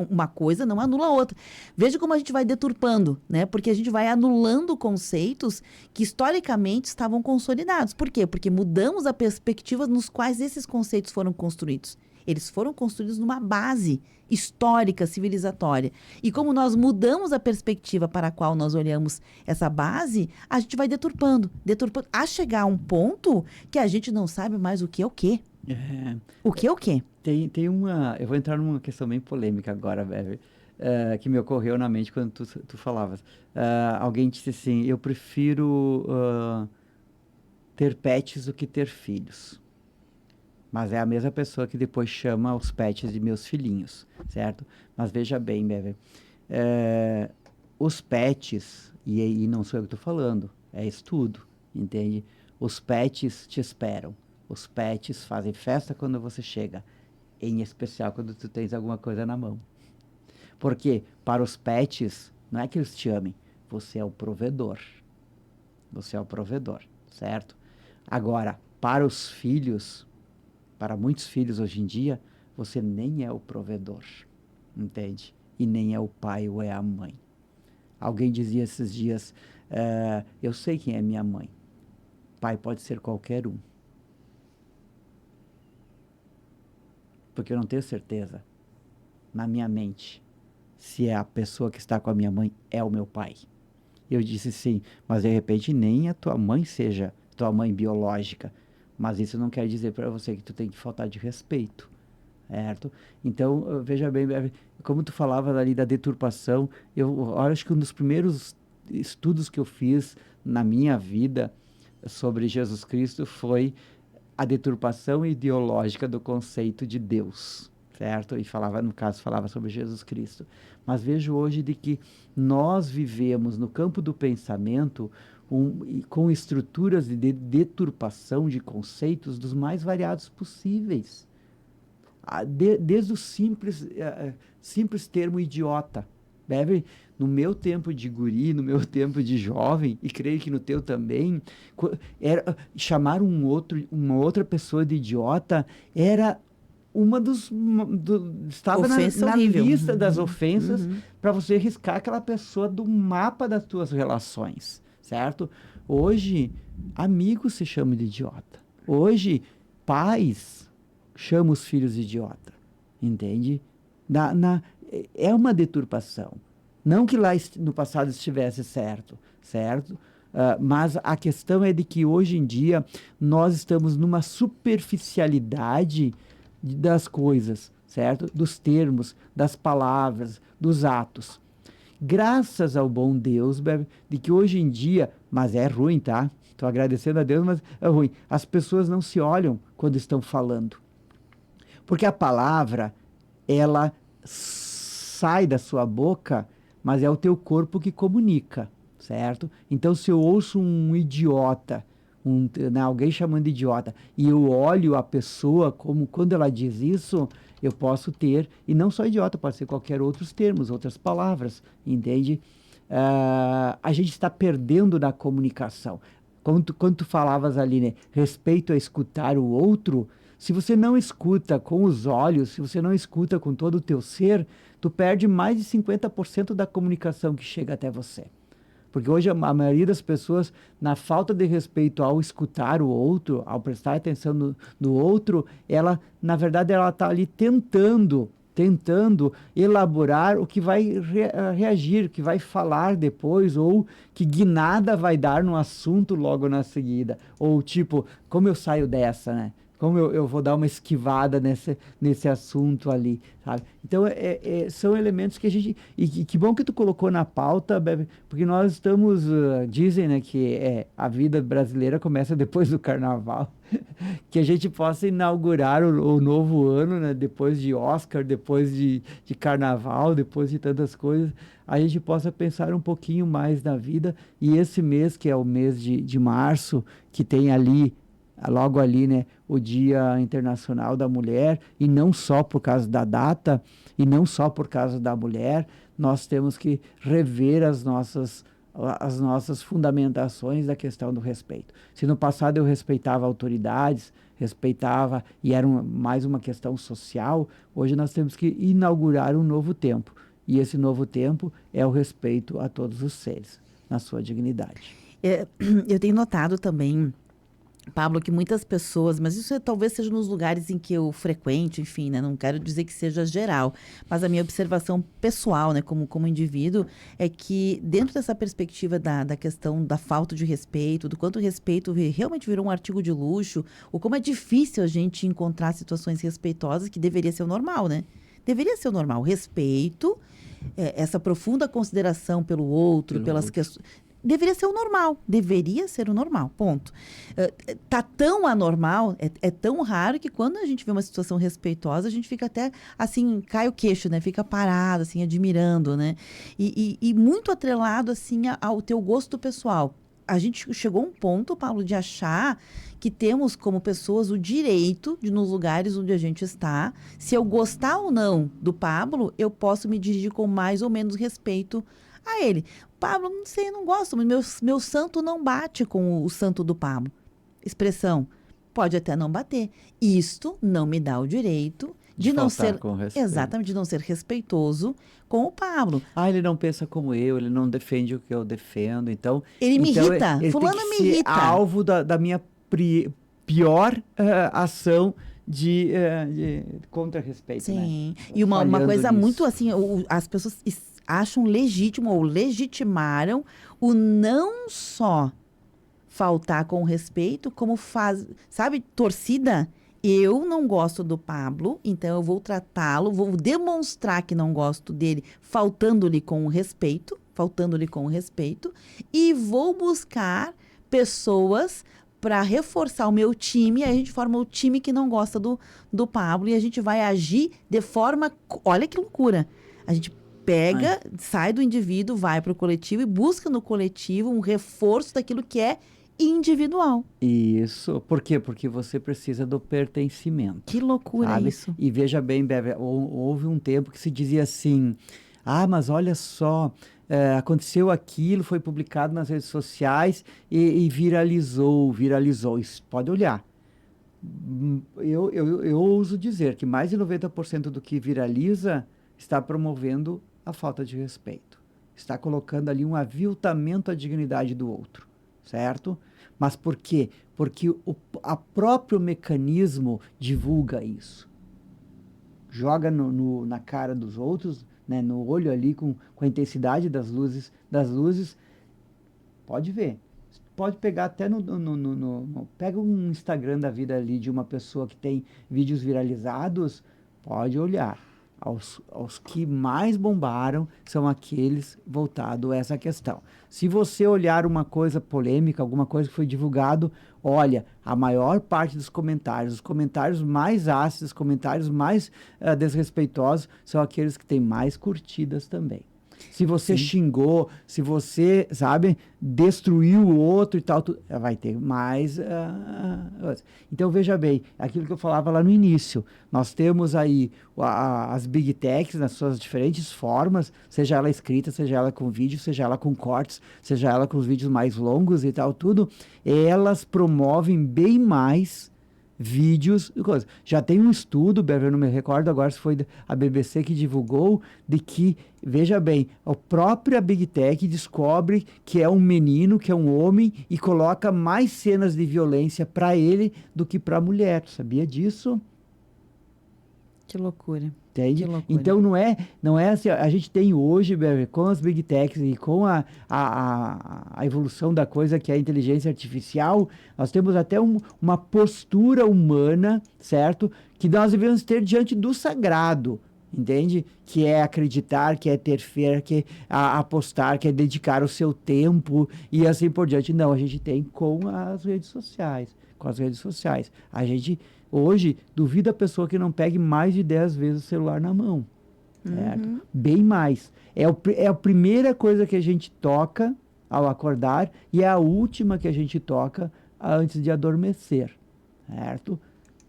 uma coisa não anula a outra. Veja como a gente vai deturpando, né? Porque a gente vai anulando conceitos que historicamente estavam consolidados. Por quê? Porque mudamos a perspectiva nos quais esses conceitos foram construídos. Eles foram construídos numa base histórica, civilizatória. E como nós mudamos a perspectiva para a qual nós olhamos essa base, a gente vai deturpando, a chegar a um ponto que a gente não sabe mais o que é o quê. O que é o quê? Tem uma... Eu vou entrar numa questão bem polêmica agora, Beverly, que me ocorreu na mente quando tu falavas. Alguém disse assim, eu prefiro ter pets do que ter filhos. Mas é a mesma pessoa que depois chama os pets de meus filhinhos, certo? Mas veja bem, Beverly, os pets, e não sou eu que estou falando, é estudo, entende? Os pets te esperam, os pets fazem festa quando você chega, em especial quando tu tens alguma coisa na mão. Porque para os pets, não é que eles te amem, você é o provedor. Você é o provedor, certo? Agora, para os filhos... Para muitos filhos hoje em dia, você nem é o provedor, entende? E nem é o pai ou é a mãe. Alguém dizia esses dias, eu sei quem é minha mãe. Pai pode ser qualquer um. Porque eu não tenho certeza, na minha mente, se é a pessoa que está com a minha mãe é o meu pai. Eu disse sim, mas de repente nem a tua mãe seja tua mãe biológica. Mas isso não quer dizer para você que tu tem que faltar de respeito, certo? Então, veja bem, como tu falava ali da deturpação, eu acho que um dos primeiros estudos que eu fiz na minha vida sobre Jesus Cristo foi a deturpação ideológica do conceito de Deus, certo? E falava sobre Jesus Cristo. Mas vejo hoje de que nós vivemos no campo do pensamento com estruturas de deturpação de conceitos dos mais variados possíveis. Desde o simples termo idiota. Beverly, no meu tempo de guri, no meu tempo de jovem, e creio que no teu também, chamar uma outra pessoa de idiota era estava na lista das ofensas para você riscar aquela pessoa do mapa das tuas relações. Certo? Hoje, amigos se chamam de idiota. Hoje, pais chamam os filhos de idiota. Entende? É uma deturpação. Não que lá no passado estivesse certo? Mas a questão é de que hoje em dia nós estamos numa superficialidade das coisas, certo? Dos termos, das palavras, dos atos. Graças ao bom Deus, de que hoje em dia, mas é ruim, tá? Estou agradecendo a Deus, mas é ruim. As pessoas não se olham quando estão falando. Porque a palavra, ela sai da sua boca, mas é o teu corpo que comunica, certo? Então, se eu ouço um idiota, alguém chamando de idiota, e eu olho a pessoa como quando ela diz isso... Eu posso ter, e não só idiota, pode ser qualquer outros termos, outras palavras, entende? A gente está perdendo na comunicação. Quando tu falavas ali, né, respeito a escutar o outro, se você não escuta com os olhos, se você não escuta com todo o teu ser, tu perde mais de 50% da comunicação que chega até você. Porque hoje a maioria das pessoas, na falta de respeito ao escutar o outro, ao prestar atenção no outro, ela, na verdade, ela está ali tentando elaborar o que vai reagir, o que vai falar depois, ou que guinada vai dar no assunto logo na seguida. Ou tipo, como eu saio dessa, né? Como eu vou dar uma esquivada nesse assunto ali, sabe? Então, são elementos que a gente... E que bom que tu colocou na pauta, Bebe, porque nós estamos... dizem, né, que a vida brasileira começa depois do Carnaval. Que a gente possa inaugurar o novo ano, né, depois de Oscar, depois de Carnaval, depois de tantas coisas, a gente possa pensar um pouquinho mais na vida. E esse mês, que é o mês de março, que tem ali... logo ali, né, o Dia Internacional da Mulher, e não só por causa da data, e não só por causa da mulher, nós temos que rever as nossas fundamentações da questão do respeito. Se no passado eu respeitava autoridades, respeitava e era mais uma questão social, hoje nós temos que inaugurar um novo tempo. E esse novo tempo é o respeito a todos os seres, na sua dignidade. Eu tenho notado também, Pablo, que muitas pessoas, mas isso talvez seja nos lugares em que eu frequento, enfim, né? Não quero dizer que seja geral, mas a minha observação pessoal, né, como indivíduo, é que dentro dessa perspectiva da questão da falta de respeito, do quanto o respeito realmente virou um artigo de luxo, ou como é difícil a gente encontrar situações respeitosas, que deveria ser o normal, né? Deveria ser o normal. O respeito, essa profunda consideração pelo outro, pelas questões... Deveria ser o normal, ponto. Tá tão anormal, é tão raro que quando a gente vê uma situação respeitosa, a gente fica até, assim, cai o queixo, né? Fica parado, assim, admirando, né? E muito atrelado, assim, ao teu gosto pessoal. A gente chegou a um ponto, Paulo, de achar que temos como pessoas o direito de, nos lugares onde a gente está, se eu gostar ou não do Pablo, eu posso me dirigir com mais ou menos respeito a ele. Pablo, não sei, eu não gosto, mas meu santo não bate com o santo do Pablo. Expressão, pode até não bater. Isto não me dá o direito de não ser... Exatamente, de não ser respeitoso com o Pablo. Ele não pensa como ele não defende o que eu defendo, então... Ele me irrita, fulano me irrita. Alvo da minha pior ação de contra-respeito. Sim, né? E uma coisa nisso. Muito assim, as pessoas acham legítimo ou legitimaram o não só faltar com respeito, como sabe, torcida? Eu não gosto do Pablo, então eu vou tratá-lo, vou demonstrar que não gosto dele, faltando-lhe com respeito, e vou buscar pessoas para reforçar o meu time, e a gente forma o time que não gosta do Pablo, e a gente vai agir de forma... Olha que loucura! A gente pega, sai do indivíduo, vai para o coletivo e busca no coletivo um reforço daquilo que é individual. Isso. Por quê? Porque você precisa do pertencimento. Que loucura isso. E veja bem, Bebe, houve um tempo que se dizia assim, mas olha só, aconteceu aquilo, foi publicado nas redes sociais e viralizou. Isso, pode olhar. Eu ouso dizer que mais de 90% do que viraliza está promovendo a falta de respeito. Está colocando ali um aviltamento à dignidade do outro, certo? Mas por quê? Porque o próprio mecanismo divulga isso. Joga na cara dos outros, né, no olho ali, com a intensidade das luzes. Pode ver. Pode pegar até pega um Instagram da vida ali de uma pessoa que tem vídeos viralizados, pode olhar. Aos que mais bombaram são aqueles voltados a essa questão. Se você olhar uma coisa polêmica, alguma coisa que foi divulgado, olha, a maior parte dos comentários, os comentários mais ácidos, os comentários mais desrespeitosos, são aqueles que têm mais curtidas também. Se você xingou, se você, sabe, destruiu o outro e tal, vai ter mais... Então, veja bem, aquilo que eu falava lá no início, nós temos aí as Big Techs nas suas diferentes formas, seja ela escrita, seja ela com vídeo, seja ela com cortes, seja ela com os vídeos mais longos e tal, tudo, elas promovem bem mais vídeos e coisas. Já tem um estudo, eu não me recordo agora se foi a BBC que divulgou, de que, veja bem, a própria Big Tech descobre que é um menino, que é um homem, e coloca mais cenas de violência para ele do que para a mulher. Tu sabia disso? Que loucura. Entende? Então não é assim, a gente tem hoje, com as Big Techs e com a evolução da coisa que é a inteligência artificial, nós temos até uma postura humana, certo? Que nós devemos ter diante do sagrado, entende? Que é acreditar, que é ter fé, que é apostar, que é dedicar o seu tempo e assim por diante. Não, a gente tem com as redes sociais. A gente... Hoje, duvida a pessoa que não pegue mais de 10 vezes o celular na mão, certo? Bem mais. É a primeira coisa que a gente toca ao acordar e é a última que a gente toca antes de adormecer, certo?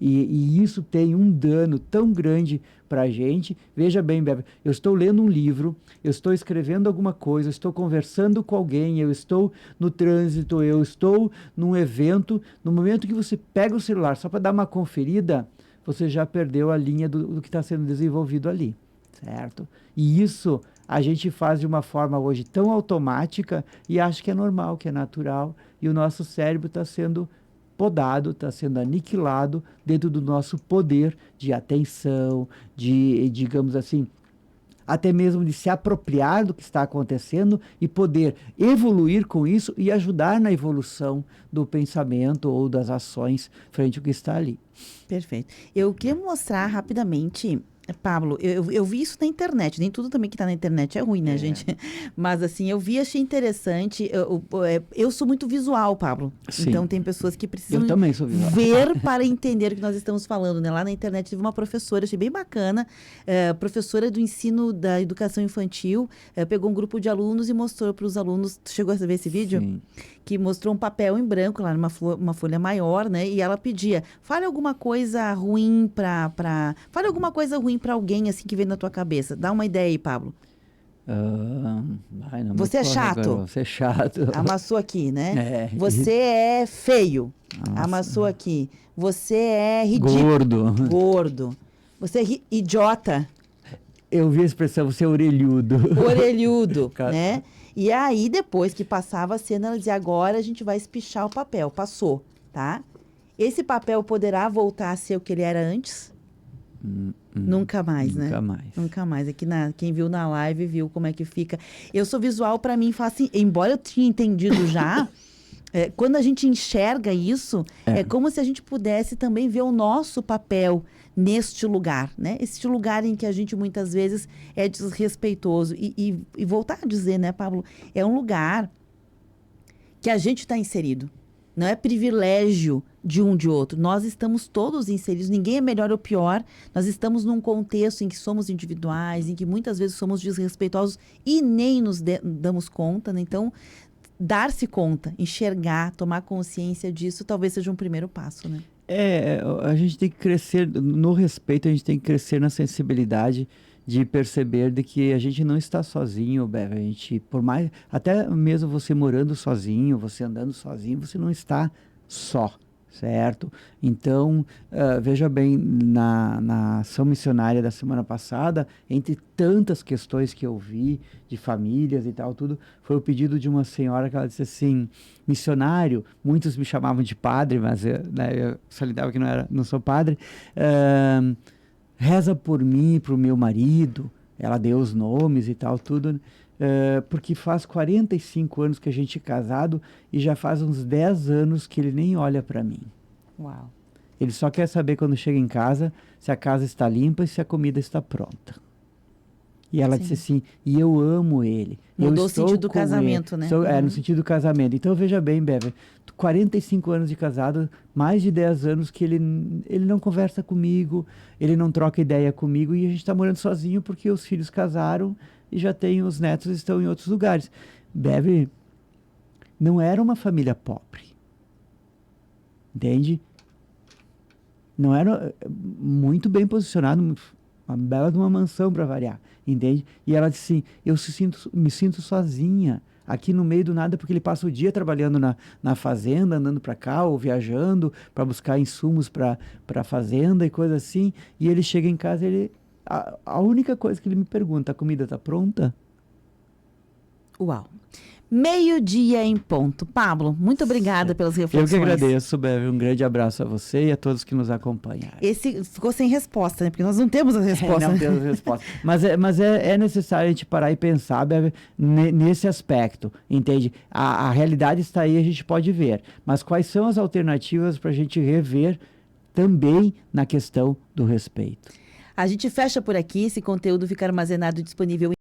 E isso tem um dano tão grande para a gente. Veja bem, Bebe, eu estou lendo um livro, eu estou escrevendo alguma coisa, eu estou conversando com alguém, eu estou no trânsito, eu estou num evento. No momento que você pega o celular só para dar uma conferida, você já perdeu a linha do que está sendo desenvolvido ali, certo? E isso a gente faz de uma forma hoje tão automática e acha que é normal, que é natural, e o nosso cérebro está sendo podado, está sendo aniquilado dentro do nosso poder de atenção, de, digamos assim, até mesmo de se apropriar do que está acontecendo e poder evoluir com isso e ajudar na evolução do pensamento ou das ações frente ao que está ali. Perfeito. Eu queria mostrar rapidamente, Pablo, eu vi isso na internet, nem tudo também que está na internet é ruim, né, gente? Mas assim, eu vi, achei interessante. Eu sou muito visual, Pablo. Sim. Então tem pessoas que precisam Eu também sou visual. ver para entender o que nós estamos falando, né? Lá na internet teve uma professora, achei bem bacana, professora do ensino da educação infantil, pegou um grupo de alunos e mostrou para os alunos, tu chegou a ver esse vídeo? Sim. Que mostrou um papel em branco lá, uma folha maior, né? E ela pedia, fale alguma coisa ruim fale alguma coisa ruim para alguém, assim, que vem na tua cabeça. Dá uma ideia aí, Pablo. Você é chato. Agora, você é chato. Amassou aqui, né? Você é feio. Nossa. Amassou aqui. Você é ridículo. Gordo. Você é idiota. Eu vi a expressão, você é orelhudo. Orelhudo, né? E aí, depois que passava a cena, ela dizia, agora a gente vai espichar o papel. Passou, tá? Esse papel poderá voltar a ser o que ele era antes? Nunca mais, né? Nunca mais. Nunca mais. Aqui quem viu na live viu como é que fica. Eu sou visual, para mim, faz assim, embora eu tinha entendido já, quando a gente enxerga isso, é como se a gente pudesse também ver o nosso papel neste lugar, né? Este lugar em que a gente muitas vezes é desrespeitoso. E voltar a dizer, né, Pablo? É um lugar que a gente está inserido. Não é privilégio de um de outro. Nós estamos todos inseridos. Ninguém é melhor ou pior. Nós estamos num contexto em que somos individuais, em que muitas vezes somos desrespeitosos e nem nos damos conta, né? Então, dar-se conta, enxergar, tomar consciência disso, talvez seja um primeiro passo, né? A gente tem que crescer no respeito, a gente tem que crescer na sensibilidade de perceber de que a gente não está sozinho, Bebe. A gente, por mais, até mesmo você morando sozinho, você andando sozinho, você não está só, certo? Então, veja bem, na ação missionária da semana passada, entre tantas questões que eu vi de famílias e tal, tudo, foi o pedido de uma senhora que ela disse assim, missionário, muitos me chamavam de padre, mas eu solidava que não sou padre, reza por mim, para o meu marido, ela deu os nomes e tal, tudo, porque faz 45 anos que a gente é casado e já faz uns 10 anos que ele nem olha para mim. Uau. Ele só quer saber quando chega em casa se a casa está limpa e se a comida está pronta. E ela disse assim, e eu amo ele. Mudou o sentido do casamento, né? No sentido do casamento. Então, veja bem, Bebe, 45 anos de casado, mais de 10 anos que ele não conversa comigo, ele não troca ideia comigo e a gente está morando sozinho porque os filhos casaram e já tem os netos estão em outros lugares. Bebe não era uma família pobre. Entende? Não era muito bem posicionado, uma bela de uma mansão para variar, entende? E ela disse assim, eu me sinto sozinha aqui no meio do nada, porque ele passa o dia trabalhando na fazenda, andando para cá ou viajando para buscar insumos para a fazenda e coisa assim, e ele chega em casa, a única coisa que ele me pergunta, a comida está pronta? Uau! 12:00 em ponto. Pablo, muito obrigada pelas reflexões. Eu que agradeço, Bebe. Um grande abraço a você e a todos que nos acompanharam. Esse ficou sem resposta, né? Porque nós não temos a resposta. Não temos resposta. Mas é necessário a gente parar e pensar, Bebe, nesse aspecto, entende? A realidade está aí, a gente pode ver. Mas quais são as alternativas para a gente rever também na questão do respeito? A gente fecha por aqui. Esse conteúdo fica armazenado e disponível